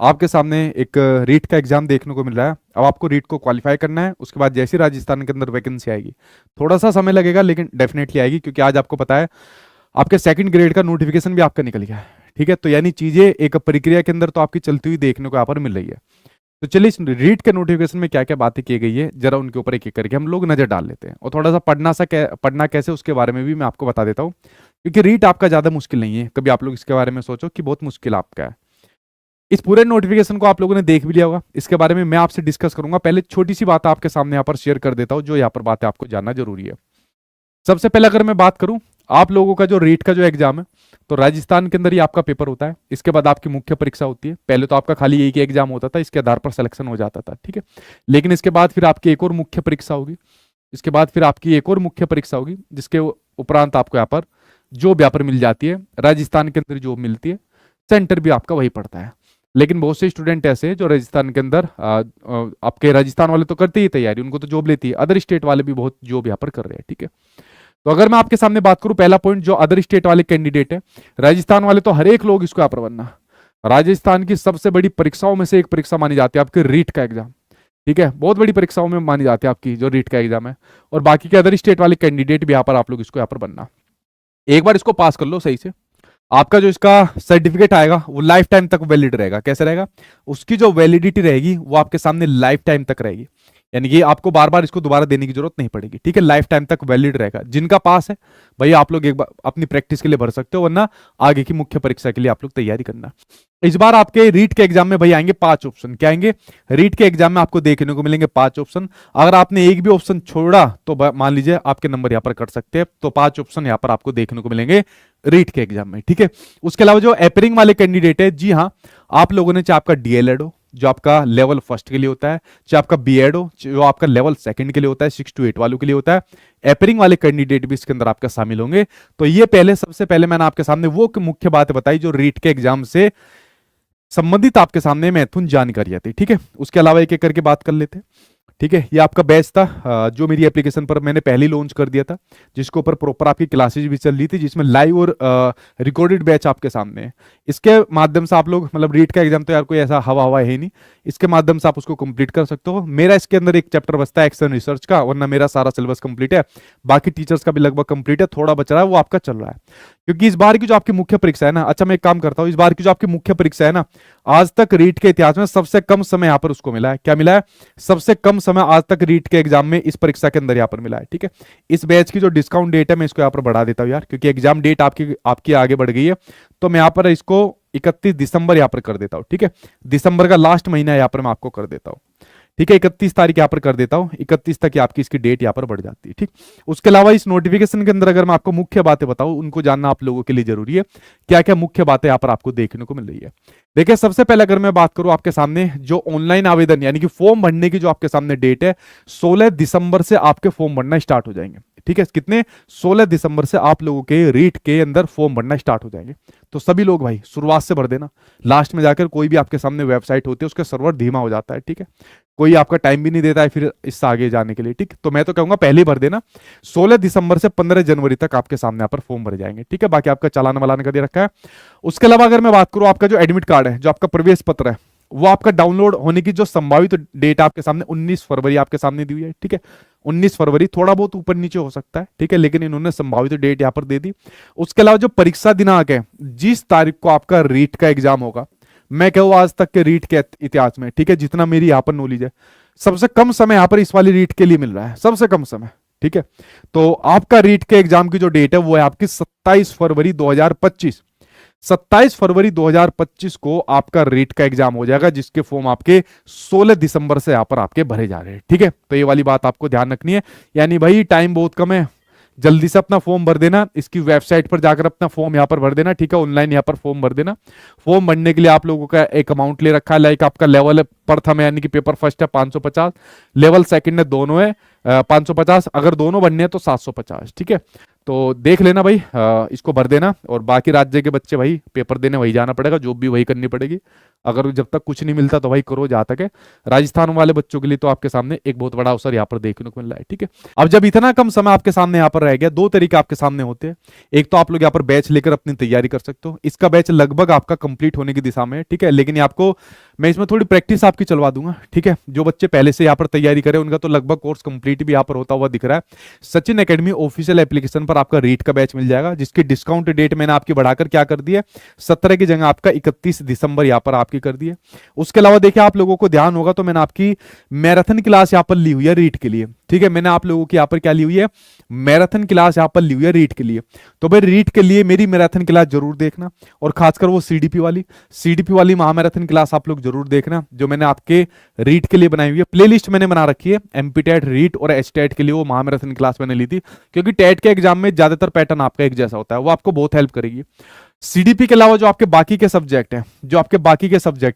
आपके सामने एक रीट का एग्जाम देखने को मिल रहा है। अब आपको रीट को क्वालिफाई करना है, उसके बाद जैसी राजस्थान के अंदर वैकेंसी आएगी, थोड़ा सा समय लगेगा लेकिन डेफिनेटली आएगी, क्योंकि आज आपको पता है आपके सेकंड ग्रेड का नोटिफिकेशन भी आपका निकल गया है। ठीक है, तो यानी चीजें एक प्रक्रिया के अंदर तो आपकी चलती हुई देखने को यहाँ पर मिल रही है। तो चलिए इस रीट के नोटिफिकेशन में क्या क्या बातें की गई है जरा उनके ऊपर एक एक करके हम लोग नजर डाल लेते हैं, और थोड़ा सा पढ़ना कैसे उसके बारे में भी मैं आपको बता देता हूँ, क्योंकि रीट आपका ज्यादा मुश्किल नहीं है। कभी आप लोग इसके बारे में सोचो कि बहुत मुश्किल आपका है। इस पूरे नोटिफिकेशन को आप लोगों ने देख भी लिया होगा, इसके बारे में मैं आपसे डिस्कस करूंगा। पहले छोटी सी बात आपके सामने यहाँ पर शेयर कर देता हूँ, जो यहाँ पर बात है आपको जानना जरूरी है। सबसे पहले अगर मैं बात करूं आप लोगों का जो रीट का जो एग्जाम है, तो राजस्थान के अंदर ही आपका पेपर होता है। इसके बाद आपकी मुख्य परीक्षा होती है। पहले तो आपका खाली एक ही एग्जाम होता था, इसके आधार पर सिलेक्शन हो जाता था। ठीक है, लेकिन इसके बाद फिर आपकी एक और मुख्य परीक्षा होगी, इसके बाद फिर आपकी एक और मुख्य परीक्षा होगी, जिसके उपरांत आपको यहाँ पर जॉब यहाँ पर मिल जाती है। राजस्थान के अंदर जॉब मिलती है, सेंटर भी आपका वही पड़ता है। लेकिन बहुत से स्टूडेंट ऐसे हैं जो राजस्थान के अंदर आपके राजस्थान वाले तो करते ही तैयारी, उनको तो जॉब लेती है। अदर स्टेट वाले भी बहुत जॉब यहाँ पर कर रहे हैं। ठीक है, तो अगर मैं आपके सामने बात करूं, पहला पॉइंट जो अदर स्टेट वाले कैंडिडेट है, राजस्थान वाले तो हर एक लोग इसको यहाँ पर बनना। राजस्थान की सबसे बड़ी परीक्षाओं में से एक परीक्षा मानी जाती है आपके रीट का एग्जाम। ठीक है, बहुत बड़ी परीक्षाओं में मानी जाती है आपकी जो रीट का एग्जाम है। और बाकी के अदर स्टेट वाले कैंडिडेट भी यहाँ पर आप लोग इसको यहाँ पर बनना। एक बार इसको पास कर लो सही से, आपका जो इसका सर्टिफिकेट आएगा वो लाइफ टाइम तक वैलिड रहेगा। कैसे रहेगा? उसकी जो वैलिडिटी रहेगी वो आपके सामने लाइफ टाइम तक रहेगी, यानी कि आपको बार बार इसको दोबारा देने की जरूरत नहीं पड़ेगी। ठीक है, लाइफ टाइम तक वैलिड रहेगा। जिनका पास है भाई आप लोग एक बार अपनी प्रैक्टिस के लिए भर सकते हो, वरना आगे की मुख्य परीक्षा के लिए आप लोग तैयारी करना। इस बार आपके रीट के एग्जाम में भाई आएंगे 5 ऑप्शन। क्या आएंगे? रीट के एग्जाम में आपको देखने को मिलेंगे 5 ऑप्शन। अगर आपने एक भी ऑप्शन छोड़ा तो मान लीजिए आपके नंबर यहाँ पर कट सकते हैं। तो 5 ऑप्शन यहाँ पर आपको देखने को मिलेंगे रीट के एग्जाम में। ठीक है, उसके अलावा जो अपेयरिंग वाले कैंडिडेट है, जी हाँ, आप लोगों ने चाहे आपका डीएलएड हो जो आपका लेवल फर्स्ट के लिए होता है, चाहे आपका बीएड हो जो आपका लेवल सेकंड के लिए होता है, 6 to 8 वालों के लिए होता है, एपरिंग वाले कैंडिडेट भी इसके अंदर आपका शामिल होंगे। तो ये पहले सबसे पहले मैंने आपके सामने वो मुख्य बात बताई जो रीट के एग्जाम से संबंधित आपके सामने महत्वपूर्ण जानकारी आती है। ठीक है, उसके अलावा एक एक करके बात कर लेते हैं। ठीक है, ये आपका बैच था जो मेरी एप्लीकेशन पर मैंने पहले लॉन्च कर दिया था, जिसके ऊपर प्रॉपर आपकी क्लासेज भी चल रही थी, जिसमें लाइव और रिकॉर्डेड बैच आपके सामने है। इसके माध्यम से आप लोग मतलब रीट का एग्जाम तो यार कोई ऐसा हवा हवा है ही नहीं, इसके माध्यम से आप उसको कंप्लीट कर सकते हो। मेरा इसके अंदर एक चैप्टर बचता है एक्शन रिसर्च का, वरना मेरा सारा सिलेबस कंप्लीट है। बाकी टीचर्स का भी लगभग कंप्लीट है, थोड़ा बच रहा है वो आपका चल रहा है। क्योंकि इस बार की जो आपकी मुख्य परीक्षा है ना, अच्छा मैं एक काम करता हूँ, इस बार की जो आपकी मुख्य परीक्षा है ना, आज तक रीट के इतिहास में सबसे कम समय यहाँ पर उसको मिला है। क्या मिला है? सबसे कम समय आज तक रीट के एग्जाम में इस परीक्षा के अंदर यहाँ पर मिला है। ठीक है, इस बैच की जो डिस्काउंट डेट है मैं इसको यहाँ पर बढ़ा देता हूँ यार, क्योंकि एग्जाम डेट आपकी आगे बढ़ गई है। तो मैं यहाँ पर इसको 31 दिसंबर यहाँ पर कर देता हूँ। ठीक है, दिसंबर का लास्ट महीना यहाँ पर मैं आपको कर देता हूँ। ठीक है, 31 तारीख यहाँ पर कर देता हूँ, 31 तक आपकी इसकी डेट यहाँ पर बढ़ जाती है। ठीक, उसके अलावा इस नोटिफिकेशन के अंदर अगर मैं आपको मुख्य बातें बताऊं, उनको जानना आप लोगों के लिए जरूरी है। क्या क्या मुख्य बातें यहाँ पर आपको देखने को मिल रही है? देखिए, सबसे पहले अगर मैं बात करूं आपके सामने जो ऑनलाइन आवेदन यानी कि फॉर्म भरने की जो आपके सामने डेट है, 16 दिसंबर से आपके फॉर्म भरना स्टार्ट हो जाएंगे। ठीक है, कितने? 16 दिसंबर से आप लोगों के रीट के अंदर फॉर्म भरना स्टार्ट हो जाएंगे। तो सभी लोग भाई शुरुआत से भर देना, लास्ट में जाकर कोई भी आपके सामने वेबसाइट होती है उसका सर्वर धीमा हो जाता है। ठीक है, कोई आपका टाइम भी नहीं देता है फिर इससे आगे जाने के लिए। ठीक, तो मैं तो कहूंगा पहले ही भर देना। 16 दिसंबर से 15 जनवरी तक आपके सामने यहाँ पर फॉर्म भरे जाएंगे। ठीक है, बाकी आपका चालान वालान का दे रखा है। उसके अलावा अगर मैं बात करूं आपका जो एडमिट कार्ड है, जो आपका प्रवेश पत्र है, वो आपका डाउनलोड होने की जो संभावित डेट आपके सामने 19 फरवरी आपके सामने दी हुई है। ठीक है, 19 फरवरी, थोड़ा बहुत ऊपर नीचे हो सकता है। ठीक है, लेकिन इन्होंने संभावित डेट यहाँ पर दे दी। उसके अलावा जो परीक्षा दिनांक है, जिस तारीख को आपका रीट का एग्जाम होगा, मैं कहूँ आज तक के रीट के इतिहास में, ठीक है, जितना मेरी यहाँ पर नॉलेज है, सबसे कम समय यहाँ पर इस वाली रीट के लिए मिल रहा है, सबसे कम समय। ठीक है, तो आपका रीट के एग्जाम की जो डेट है वो है आपकी 27 फरवरी 2025। 27 फरवरी 2025 को आपका रीट का एग्जाम हो जाएगा, जिसके फॉर्म आपके 16 दिसंबर से यहां पर आपके भरे जा रहे हैं। ठीक है, तो ये वाली बात आपको ध्यान रखनी है। यानी भाई टाइम बहुत कम है, जल्दी से अपना फॉर्म भर देना, इसकी वेबसाइट पर जाकर अपना फॉर्म यहाँ पर भर देना। ठीक है, ऑनलाइन यहाँ पर फॉर्म भर देना। फॉर्म भरने के लिए आप लोगों का एक अमाउंट ले रखा है, लाइक आपका लेवल प्रथम है यानी कि पेपर फर्स्ट है 550, लेवल सेकंड है दोनों है 550, अगर दोनों बनने हैं तो 750। ठीक है, तो देख लेना भाई, इसको भर देना। और बाकी राज्य के बच्चे भाई पेपर देने वही जाना पड़ेगा, जॉब भी वही करनी पड़ेगी। अगर जब तक कुछ नहीं मिलता तो भाई करो जहां तक है। राजस्थान वाले बच्चों के लिए तो आपके सामने एक बहुत बड़ा अवसर यहाँ पर देखने को मिल रहा है, ठीक है। अब जब इतना कम समय आपके सामने यहाँ पर रह गया, दो तरीके आपके सामने होते हैं। एक तो आप लोग यहाँ पर बैच लेकर अपनी तैयारी कर सकते हो, इसका बैच लगभग आपका कंप्लीट होने की दिशा में है, ठीक है। लेकिन ये आपको मैं इसमें थोड़ी प्रैक्टिस आपकी चलवा दूंगा, ठीक है। जो बच्चे पहले से यहाँ पर तैयारी करें उनका तो लगभग कोर्स कंप्लीट भी यहाँ पर होता हुआ दिख रहा है। सचिन एकेडमी ऑफिशियल एप्लीकेशन पर आपका रीट का बैच मिल जाएगा, जिसकी डिस्काउंट डेट मैंने आपकी बढ़ाकर क्या कर दी है, 17 की जगह आपका 31 दिसंबर यहाँ पर आपकी कर दी है। उसके अलावा देखिए आप लोगों को ध्यान होगा तो मैंने आपकी मैराथन क्लास यहाँ पर ली हुई है रीट के लिए, ठीक है। मैंने आप लोगों की यहाँ पर क्या ली हुई है, मैराथन क्लास यहाँ पर ली हुई है रीट के लिए। तो भाई रीट के लिए मेरी मैराथन क्लास जरूर देखना, और खासकर वो सीडीपी वाली महामैराथन क्लास आप लोग जरूर देखना, जो मैंने आपके रीट के लिए बनाई हुई है। प्लेलिस्ट मैंने बना रखी है, एमपी टेट, रीट और एच टेट के लिए वो महामैराथन क्लास मैंने ली थी, क्योंकि टेट के एग्जाम में ज्यादातर पैटर्न आपका एक जैसा होता है, वो आपको बहुत हेल्प करेगी। सीडीपी के अलावा जो आपके बाकी के सब्जेक्ट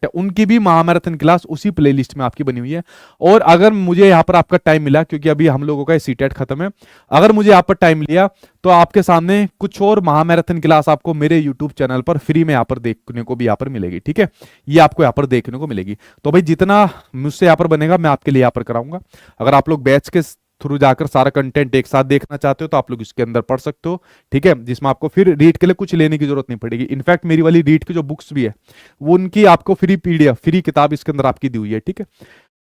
हैं, उनकी भी महामैराथन क्लास उसी प्लेलिस्ट में आपकी बनी हुई है। और अगर मुझे यहाँ पर आपका टाइम मिला, क्योंकि अभी हम लोगों का सीटेट खत्म है, अगर मुझे यहाँ पर टाइम लिया तो आपके सामने कुछ और महामैराथन क्लास आपको मेरे यूट्यूब चैनल पर फ्री में यहाँ पर देखने को भी यहाँ पर मिलेगी, ठीक है। ये आपको यहाँ पर देखने को मिलेगी। तो भाई जितना मुझसे यहाँ पर बनेगा मैं आपके लिए यहाँ पर कराऊंगा। अगर आप लोग बैच के थ्रू जाकर सारा कंटेंट एक साथ देखना चाहते हो तो आप लोग इसके अंदर पढ़ सकते हो, ठीक है। जिसमें आपको फिर रीड के लिए कुछ लेने की जरूरत नहीं पड़ेगी। इनफैक्ट मेरी वाली रीड की जो बुक्स भी है वो उनकी आपको फ्री पीडीएफ, फ्री किताब इसके अंदर आपकी दी हुई है, ठीक है।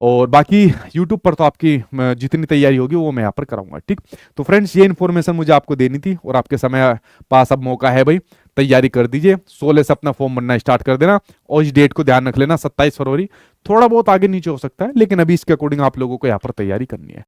और बाकी यूट्यूब पर तो आपकी जितनी तैयारी होगी वो मैं यहाँ पर कराऊंगा, ठीक। तो फ्रेंड्स ये इन्फॉर्मेशन मुझे आपको देनी थी, और आपके समय पास अब मौका है भाई, तैयारी कर दीजिए। 16 से अपना फॉर्म भरना स्टार्ट कर देना, और इस डेट को ध्यान रख लेना 27 फरवरी। थोड़ा बहुत आगे नीचे हो सकता है, लेकिन अभी इसके अकॉर्डिंग आप लोगों को यहाँ पर तैयारी करनी है।